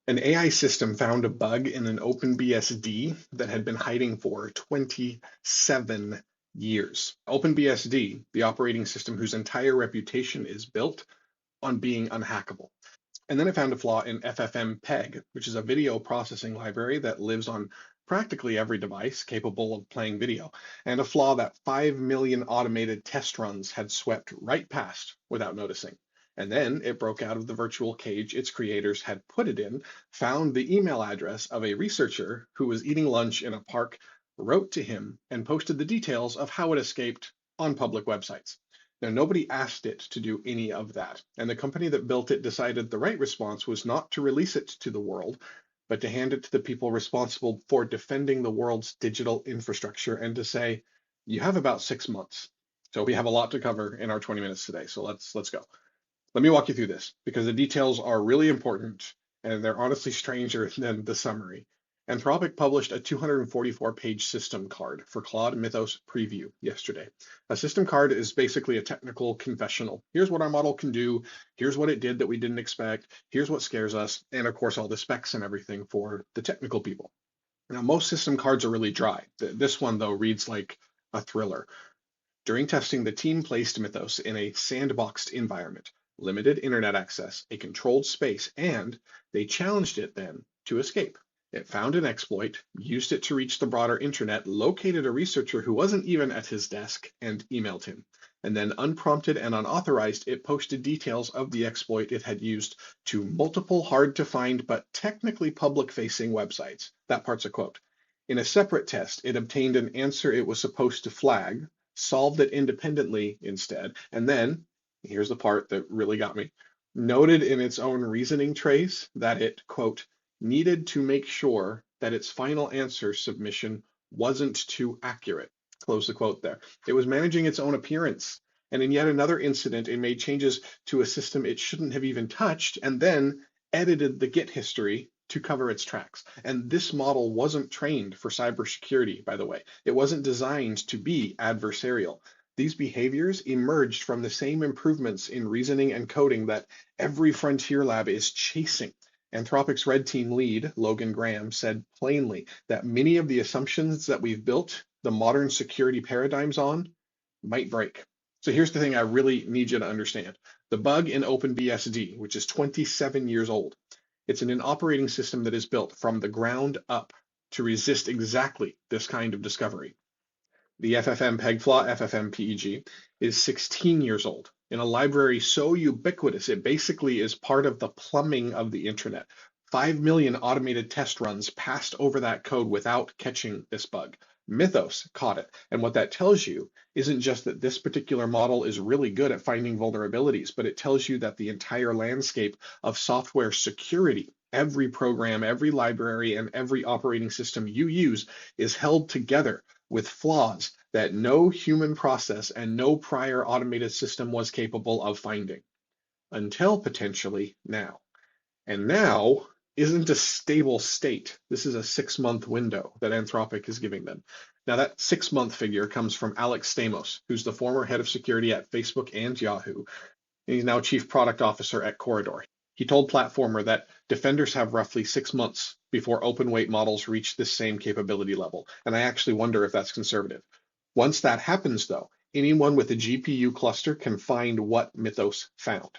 An AI system found a bug in an OpenBSD that had been hiding for 27 years. OpenBSD, the operating system whose entire reputation is built on being unhackable. And then it found a flaw in FFmpeg, which is a video processing library that lives on practically every device capable of playing video, and a flaw that 5 million automated test runs had swept right past without noticing. And then it broke out of the virtual cage its creators had put it in, found the email address of a researcher who was eating lunch in a park, wrote to him, and posted the details of how it escaped on public websites. Now, nobody asked it to do any of that, and the company that built it decided the right response was not to release it to the world, but to hand it to the people responsible for defending the world's digital infrastructure and to say, you have about 6 months. So we have a lot to cover in our 20 minutes today, so let's go. Let me walk you through this because the details are really important and they're honestly stranger than the summary. Anthropic published a 244-page system card for Claude Mythos Preview yesterday. A system card is basically a technical confessional. Here's what our model can do. Here's what it did that we didn't expect. Here's what scares us. And of course, all the specs and everything for the technical people. Now, most system cards are really dry. This one, though, reads like a thriller. During testing, the team placed Mythos in a sandboxed environment, limited internet access, a controlled space, and they challenged it then to escape. It found an exploit, used it to reach the broader internet, located a researcher who wasn't even at his desk, and emailed him. And then, unprompted and unauthorized, it posted details of the exploit it had used to multiple hard-to-find but technically public-facing websites. That part's a quote. In a separate test, it obtained an answer it was supposed to flag, solved it independently instead, and then, here's the part that really got me, noted in its own reasoning trace that it, quote, needed to make sure that its final answer submission wasn't too accurate, close the quote there. It was managing its own appearance. And in yet another incident, it made changes to a system it shouldn't have even touched and then edited the Git history to cover its tracks. And this model wasn't trained for cybersecurity, by the way. It wasn't designed to be adversarial. These behaviors emerged from the same improvements in reasoning and coding that every frontier lab is chasing. Anthropic's red team lead, Logan Graham, said plainly that many of the assumptions that we've built the modern security paradigms on might break. So here's the thing I really need you to understand. The bug in OpenBSD, which is 27 years old, it's an operating system that is built from the ground up to resist exactly this kind of discovery. The FFmpeg flaw, FFmpeg, is 16 years old in a library so ubiquitous it basically is part of the plumbing of the internet. 5 million automated test runs passed over that code without catching this bug. Mythos caught it. And what that tells you isn't just that this particular model is really good at finding vulnerabilities, but it tells you that the entire landscape of software security, every program, every library, and every operating system you use is held together with flaws that no human process and no prior automated system was capable of finding until potentially now. And now isn't a stable state. This is a 6-month window that Anthropic is giving them. Now, that 6-month figure comes from Alex Stamos, who's the former head of security at Facebook and Yahoo. And he's now chief product officer at Corridor. He told Platformer that defenders have roughly 6 months before open weight models reach this same capability level. And I actually wonder if that's conservative. Once that happens, though, anyone with a GPU cluster can find what Mythos found.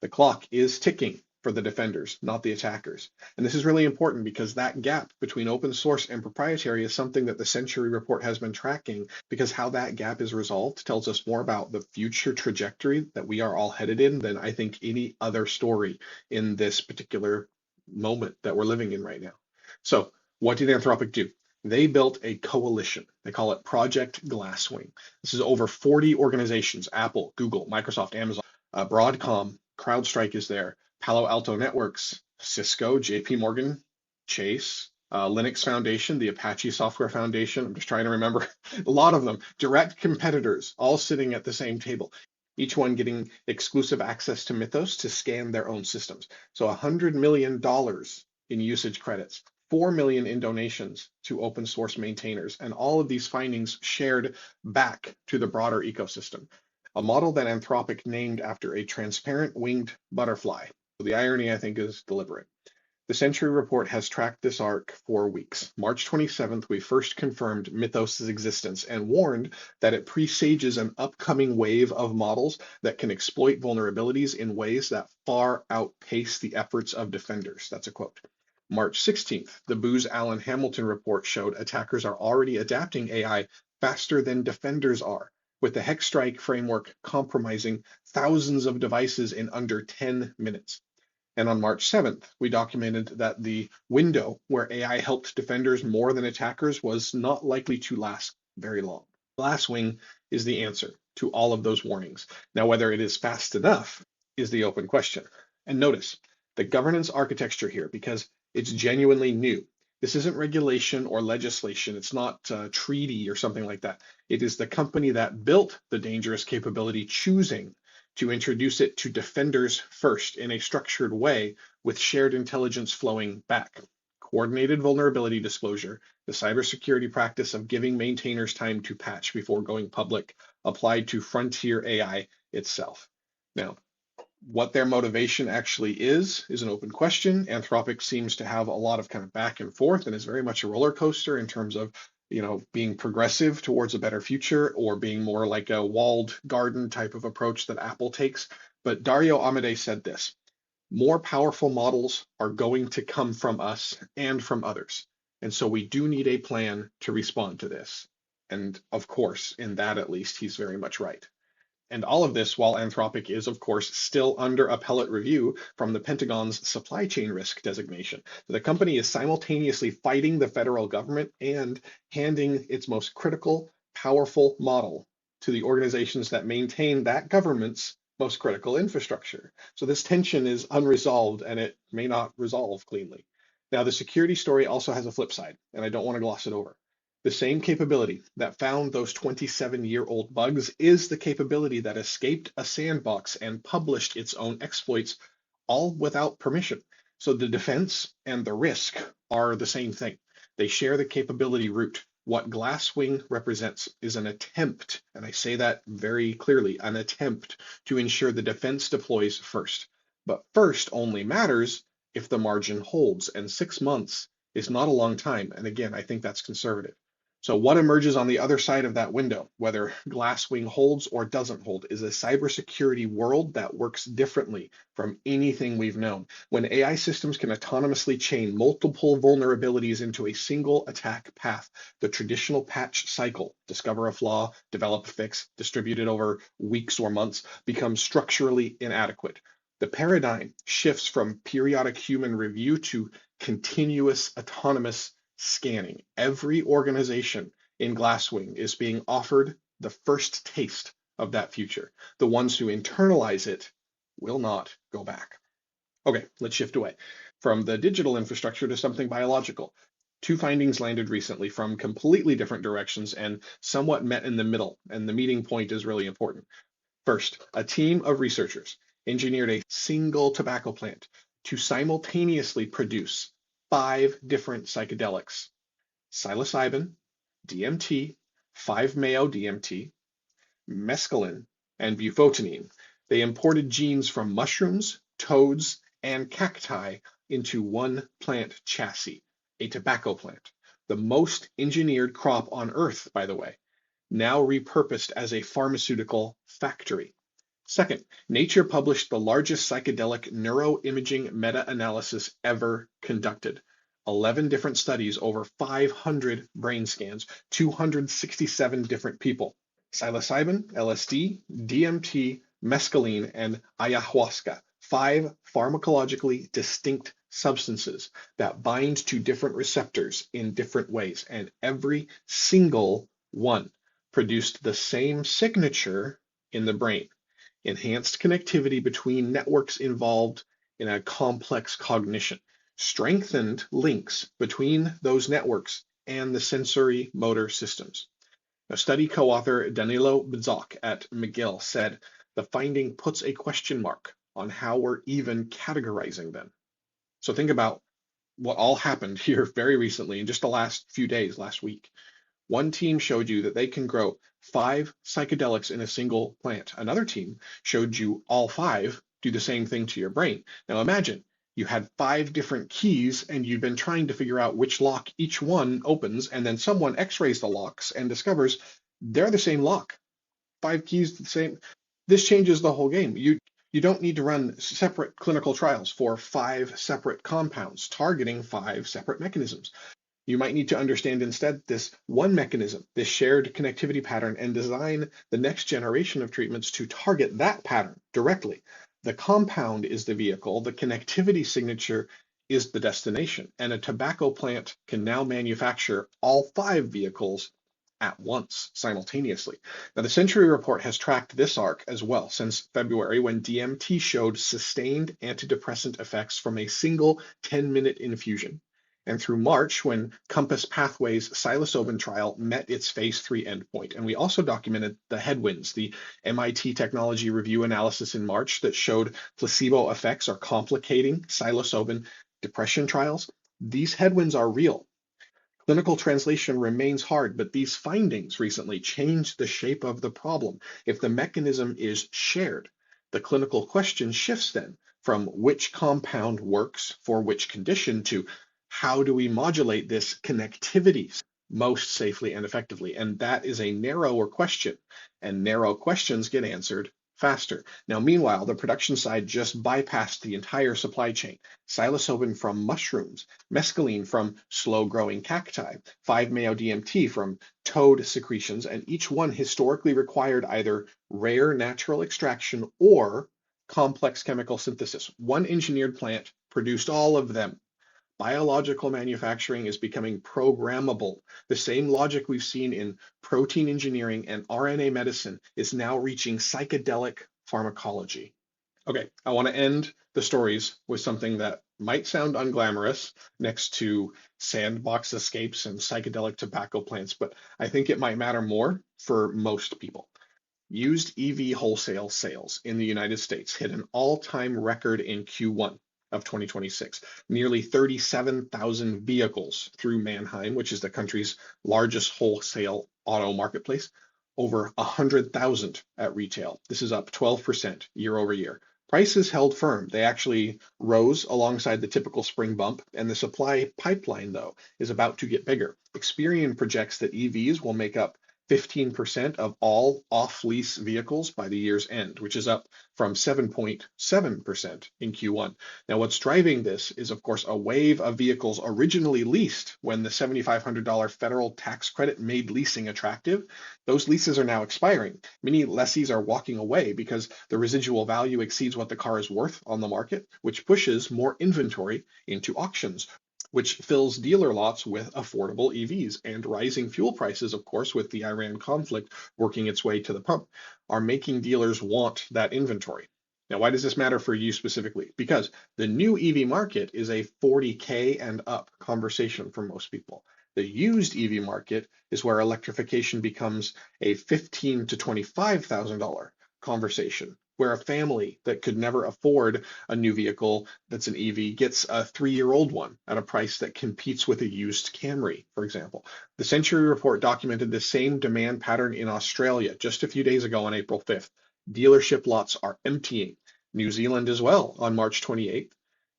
The clock is ticking for the defenders, not the attackers. And this is really important because that gap between open source and proprietary is something that the Century Report has been tracking, because how that gap is resolved tells us more about the future trajectory that we are all headed in than I think any other story in this particular moment that we're living in right now. So what did Anthropic do? They built a coalition. They call it Project Glasswing. This is over 40 organizations: Apple, Google, Microsoft, Amazon, Broadcom, CrowdStrike is there, Palo Alto Networks, Cisco, JP Morgan, Chase, Linux Foundation, the Apache Software Foundation. I'm just trying to remember a lot of them. Direct competitors, all sitting at the same table, each one getting exclusive access to Mythos to scan their own systems. So $100 million in usage credits, 4 million in donations to open source maintainers, and all of these findings shared back to the broader ecosystem. A model that Anthropic named after a transparent winged butterfly. The irony, I think, is deliberate. The Century Report has tracked this arc for weeks. March 27th, we first confirmed Mythos' existence and warned that it presages an upcoming wave of models that can exploit vulnerabilities in ways that far outpace the efforts of defenders. That's a quote. March 16th, the Booz Allen Hamilton report showed attackers are already adapting AI faster than defenders are, with the Hexstrike framework compromising thousands of devices in under 10 minutes. And on March 7th, we documented that the window where AI helped defenders more than attackers was not likely to last very long. Glasswing is the answer to all of those warnings. Now, whether it is fast enough is the open question. And notice the governance architecture here, because it's genuinely new. This isn't regulation or legislation. It's not a treaty or something like that. It is the company that built the dangerous capability choosing to introduce it to defenders first in a structured way with shared intelligence flowing back. Coordinated vulnerability disclosure, the cybersecurity practice of giving maintainers time to patch before going public, applied to frontier AI itself. Now, what their motivation actually is an open question. Anthropic seems to have a lot of kind of back and forth and is very much a roller coaster in terms of being progressive towards a better future or being more like a walled garden type of approach that Apple takes. But Dario Amodei said this: more powerful models are going to come from us and from others. And so we do need a plan to respond to this. And of course, in that at least, he's very much right. And all of this while Anthropic is, of course, still under appellate review from the Pentagon's supply chain risk designation. The company is simultaneously fighting the federal government and handing its most critical, powerful model to the organizations that maintain that government's most critical infrastructure. So this tension is unresolved and it may not resolve cleanly. Now, the security story also has a flip side, and I don't want to gloss it over. The same capability that found those 27-year-old bugs is the capability that escaped a sandbox and published its own exploits, all without permission. So the defense and the risk are the same thing. They share the capability root. What Glasswing represents is an attempt, and I say that very clearly, an attempt to ensure the defense deploys first. But first only matters if the margin holds, and 6 months is not a long time. And again, I think that's conservative. So what emerges on the other side of that window, whether Glasswing holds or doesn't hold, is a cybersecurity world that works differently from anything we've known. When AI systems can autonomously chain multiple vulnerabilities into a single attack path, the traditional patch cycle, discover a flaw, develop a fix, distribute it over weeks or months, becomes structurally inadequate. The paradigm shifts from periodic human review to continuous autonomous scanning. Every organization in Glasswing is being offered the first taste of that future. The ones who internalize it will not go back. Okay, let's shift away from the digital infrastructure to something biological. Two findings landed recently from completely different directions and somewhat met in the middle, and the meeting point is really important. First, a team of researchers engineered a single tobacco plant to simultaneously produce 5 different psychedelics: psilocybin, DMT, 5-MeO-DMT, mescaline, and bufotenine. They imported genes from mushrooms, toads, and cacti into one plant chassis, a tobacco plant, the most engineered crop on Earth, by the way, now repurposed as a pharmaceutical factory. Second, Nature published the largest psychedelic neuroimaging meta-analysis ever conducted. 11 different studies, over 500 brain scans, 267 different people. Psilocybin, LSD, DMT, mescaline, and ayahuasca, 5 pharmacologically distinct substances that bind to different receptors in different ways, and every single one produced the same signature in the brain: enhanced connectivity between networks involved in a complex cognition, strengthened links between those networks and the sensory motor systems. A study co-author Danilo Bzok at McGill said the finding puts a question mark on how we're even categorizing them. So think about what all happened here very recently in just the last few days, last week. One team showed you that they can grow 5 psychedelics in a single plant. Another team showed you all 5 do the same thing to your brain. Now imagine you had 5 different keys and you've been trying to figure out which lock each one opens, and then someone x-rays the locks and discovers they're the same lock. 5 keys the same. This changes the whole game. You don't need to run separate clinical trials for 5 separate compounds targeting 5 separate mechanisms. You might need to understand instead this one mechanism, this shared connectivity pattern, and design the next generation of treatments to target that pattern directly. The compound is the vehicle, the connectivity signature is the destination, and a tobacco plant can now manufacture all 5 vehicles at once, simultaneously. Now, the Century Report has tracked this arc as well since February, when DMT showed sustained antidepressant effects from a single 10-minute infusion, and through March, when Compass Pathways' psilocybin trial met its phase 3 endpoint. And we also documented the headwinds, the MIT Technology Review analysis in March that showed placebo effects are complicating psilocybin depression trials. These headwinds are real. Clinical translation remains hard, but these findings recently changed the shape of the problem. If the mechanism is shared, the clinical question shifts then from which compound works for which condition to how do we modulate this connectivity most safely and effectively? And that is a narrower question, and narrow questions get answered faster. Now, meanwhile, the production side just bypassed the entire supply chain. Psilocybin from mushrooms, mescaline from slow-growing cacti, 5-MeO-DMT from toad secretions, and each one historically required either rare natural extraction or complex chemical synthesis. One engineered plant produced all of them. Biological manufacturing is becoming programmable. The same logic we've seen in protein engineering and RNA medicine is now reaching psychedelic pharmacology. Okay, I want to end the stories with something that might sound unglamorous next to sandbox escapes and psychedelic tobacco plants, but I think it might matter more for most people. Used EV wholesale sales in the United States hit an all-time record in Q1 of 2026. Nearly 37,000 vehicles through Manheim, which is the country's largest wholesale auto marketplace, over 100,000 at retail. This is up 12% year over year. Prices held firm. They actually rose alongside the typical spring bump, and the supply pipeline, though, is about to get bigger. Experian projects that EVs will make up 15% of all off-lease vehicles by the year's end, which is up from 7.7% in Q1. Now, what's driving this is, of course, a wave of vehicles originally leased when the $7,500 federal tax credit made leasing attractive. Those leases are now expiring. Many lessees are walking away because the residual value exceeds what the car is worth on the market, which pushes more inventory into auctions, which fills dealer lots with affordable EVs. And rising fuel prices, of course, with the Iran conflict working its way to the pump, are making dealers want that inventory. Now, why does this matter for you specifically? Because the new EV market is a 40K and up conversation for most people. The used EV market is where electrification becomes a $15,000 to $25,000 conversation, where a family that could never afford a new vehicle that's an EV gets a 3-year-old one at a price that competes with a used Camry, for example. The Century Report documented the same demand pattern in Australia just a few days ago on April 5th. Dealership lots are emptying. New Zealand as well on March 28th.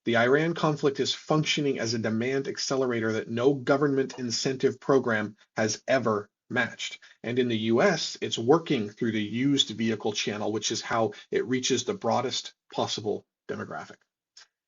The Iran conflict is functioning as a demand accelerator that no government incentive program has ever matched. And in the US, it's working through the used vehicle channel, which is how it reaches the broadest possible demographic.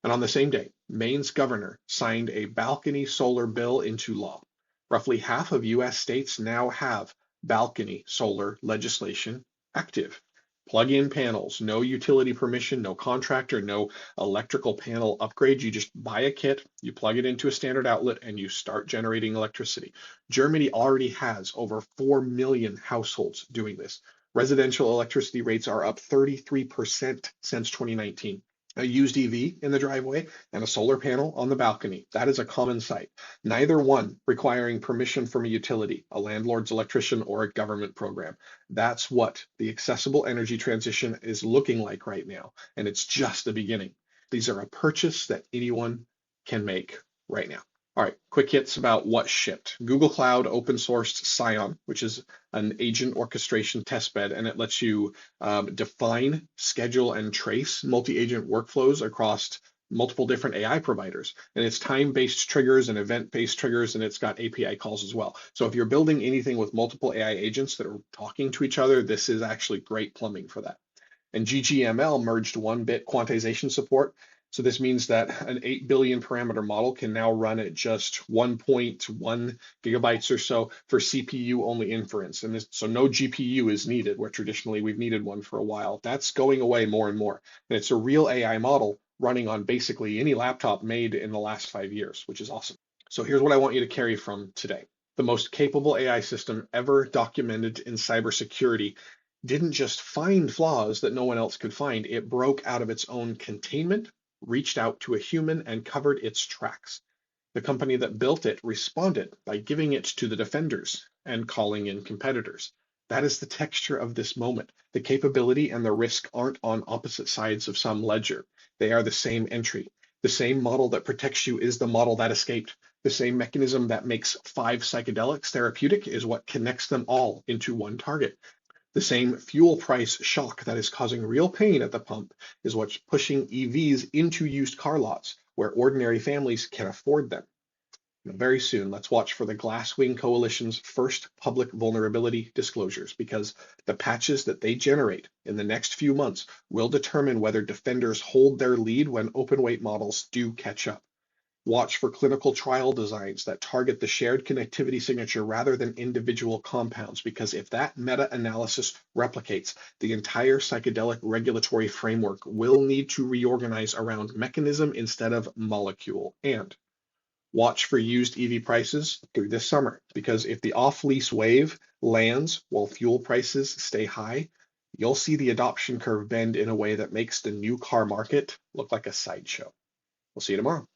And on the same day, Maine's governor signed a balcony solar bill into law. Roughly half of US states now have balcony solar legislation active. Plug-in panels, no utility permission, no contractor, no electrical panel upgrade. You just buy a kit, you plug it into a standard outlet, and you start generating electricity. Germany already has over 4 million households doing this. Residential electricity rates are up 33% since 2019. A used EV in the driveway and a solar panel on the balcony. That is a common sight. Neither one requiring permission from a utility, a landlord's electrician, or a government program. That's what the accessible energy transition is looking like right now, and it's just the beginning. These are a purchase that anyone can make right now. All right, quick hits about what shipped. Google Cloud open sourced Scion, which is an agent orchestration testbed, and it lets you define, schedule, and trace multi-agent workflows across multiple different AI providers, and it's time-based triggers and event-based triggers, and it's got API calls as well. So if you're building anything with multiple AI agents that are talking to each other, this is actually great plumbing for that. And GGML merged 1-bit quantization support. So this means that an 8 billion parameter model can now run at just 1.1 gigabytes or so for CPU only inference. And so no GPU is needed, where traditionally we've needed one for a while. That's going away more and more. And it's a real AI model running on basically any laptop made in the last 5 years, which is awesome. So here's what I want you to carry from today. The most capable AI system ever documented in cybersecurity didn't just find flaws that no one else could find. It broke out of its own containment, reached out to a human, and covered its tracks. The company that built it responded by giving it to the defenders and calling in competitors. That is the texture of this moment. The capability and the risk aren't on opposite sides of some ledger. They are the same entry. The same model that protects you is the model that escaped. The same mechanism that makes 5 psychedelics therapeutic is what connects them all into one target. The same fuel price shock that is causing real pain at the pump is what's pushing EVs into used car lots where ordinary families can afford them. Very soon, let's watch for the Glasswing Coalition's first public vulnerability disclosures, because the patches that they generate in the next few months will determine whether defenders hold their lead when open weight models do catch up. Watch for clinical trial designs that target the shared connectivity signature rather than individual compounds, because if that meta-analysis replicates, the entire psychedelic regulatory framework will need to reorganize around mechanism instead of molecule. And watch for used EV prices through this summer, because if the off-lease wave lands while fuel prices stay high, you'll see the adoption curve bend in a way that makes the new car market look like a sideshow. We'll see you tomorrow.